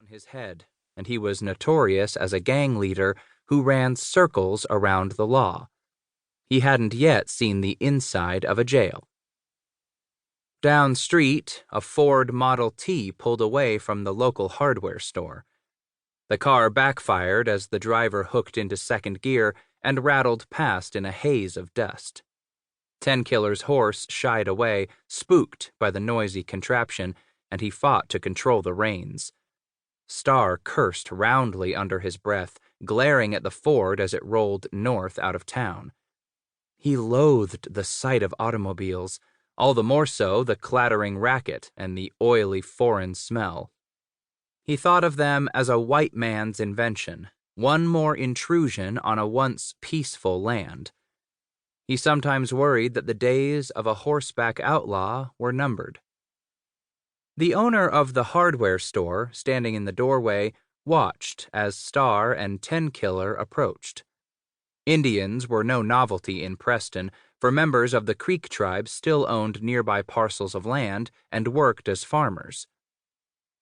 his head, and he was notorious as a gang leader who ran circles around the law. He hadn't yet seen the inside of a jail. Down street, a Ford Model T pulled away from the local hardware store. The car backfired as the driver hooked into second gear and rattled past in a haze of dust. Tenkiller's horse shied away, spooked by the noisy contraption, and he fought to control the reins. Starr cursed roundly under his breath, glaring at the Ford as it rolled north out of town. He loathed the sight of automobiles, all the more so the clattering racket and the oily foreign smell. He thought of them as a white man's invention, one more intrusion on a once peaceful land. He sometimes worried that the days of a horseback outlaw were numbered. The owner of the hardware store, standing in the doorway, watched as Starr and Tenkiller approached. Indians were no novelty in Preston, for members of the Creek tribes still owned nearby parcels of land and worked as farmers.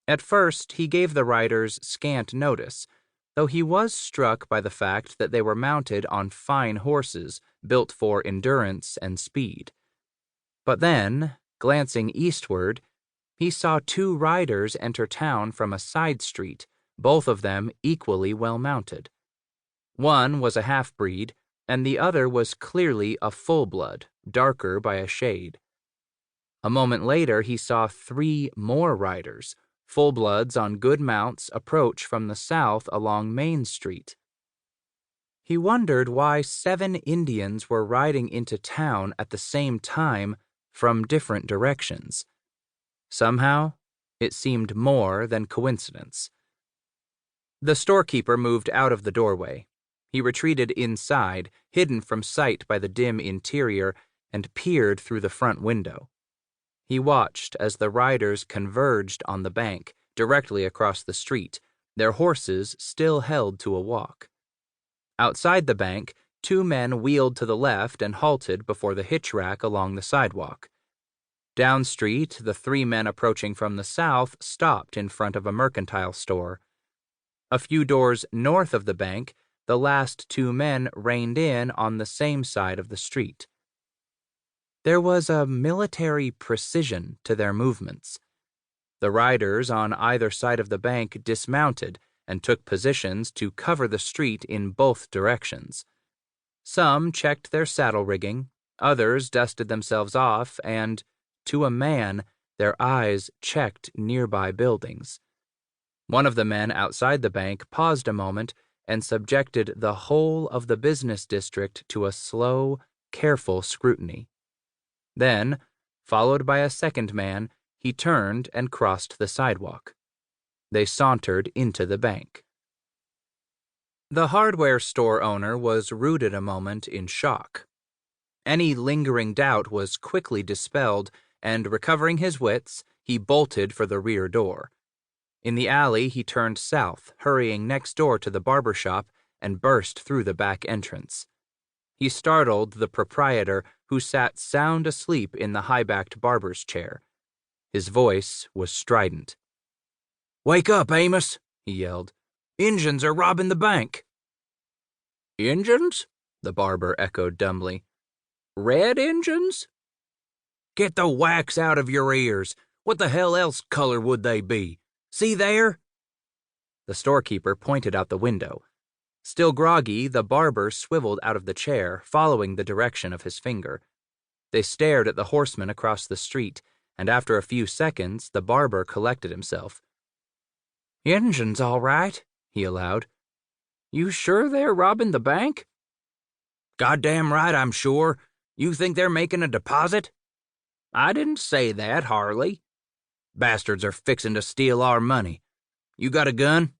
At first, he gave the riders scant notice, though he was struck by the fact that they were mounted on fine horses built for endurance and speed. But then, glancing eastward, he saw two riders enter town from a side street, both of them equally well mounted. One was a half-breed, and the other was clearly a full-blood, darker by a shade. A moment later, he saw three more riders, full-bloods on good mounts, approach from the south along Main Street. He wondered why 7 Indians were riding into town at the same time from different directions. Somehow, it seemed more than coincidence. The storekeeper moved out of the doorway. He retreated inside, hidden from sight by the dim interior, and peered through the front window. He watched as the riders converged on the bank, directly across the street, their horses still held to a walk. Outside the bank, 2 men wheeled to the left and halted before the hitch rack along the sidewalk. Down street, the 3 men approaching from the south stopped in front of a mercantile store. A few doors north of the bank, the last 2 men reined in on the same side of the street. There was a military precision to their movements. The riders on either side of the bank dismounted and took positions to cover the street in both directions. Some checked their saddle rigging, others dusted themselves off, and, to a man, their eyes checked nearby buildings. One of the men outside the bank paused a moment and subjected the whole of the business district to a slow, careful scrutiny. Then, followed by a second man, he turned and crossed the sidewalk. They sauntered into the bank. The hardware store owner was rooted a moment in shock. Any lingering doubt was quickly dispelled, and recovering his wits, he bolted for the rear door. In the alley, he turned south, hurrying next door to the barber shop, and burst through the back entrance. He startled the proprietor, who sat sound asleep in the high-backed barber's chair. His voice was strident. "Wake up, Amos," he yelled. "Injuns are robbing the bank." "Injuns?" the barber echoed dumbly. "Red Injuns?" "Get the wax out of your ears. What the hell else color would they be? See there?" The storekeeper pointed out the window. Still groggy, the barber swiveled out of the chair, following the direction of his finger. They stared at the horseman across the street, and after a few seconds, the barber collected himself. "Injuns, all right," he allowed. "You sure they're robbing the bank?" "Goddamn right, I'm sure. You think they're making a deposit?" "I didn't say that, Harley." "Bastards are fixing to steal our money. You got a gun?"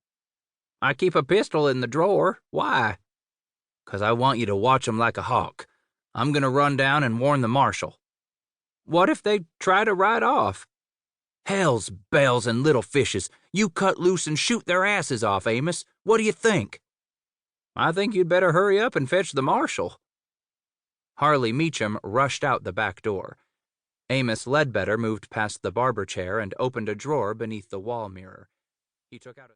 "I keep a pistol in the drawer. Why?" "'Cause I want you to watch 'em like a hawk. I'm gonna run down and warn the marshal." "What if they try to ride off?" "Hell's bells and little fishes. You cut loose and shoot their asses off, Amos. What do you think?" "I think you'd better hurry up and fetch the marshal." Harley Meacham rushed out the back door. Amos Ledbetter moved past the barber chair and opened a drawer beneath the wall mirror. He took out a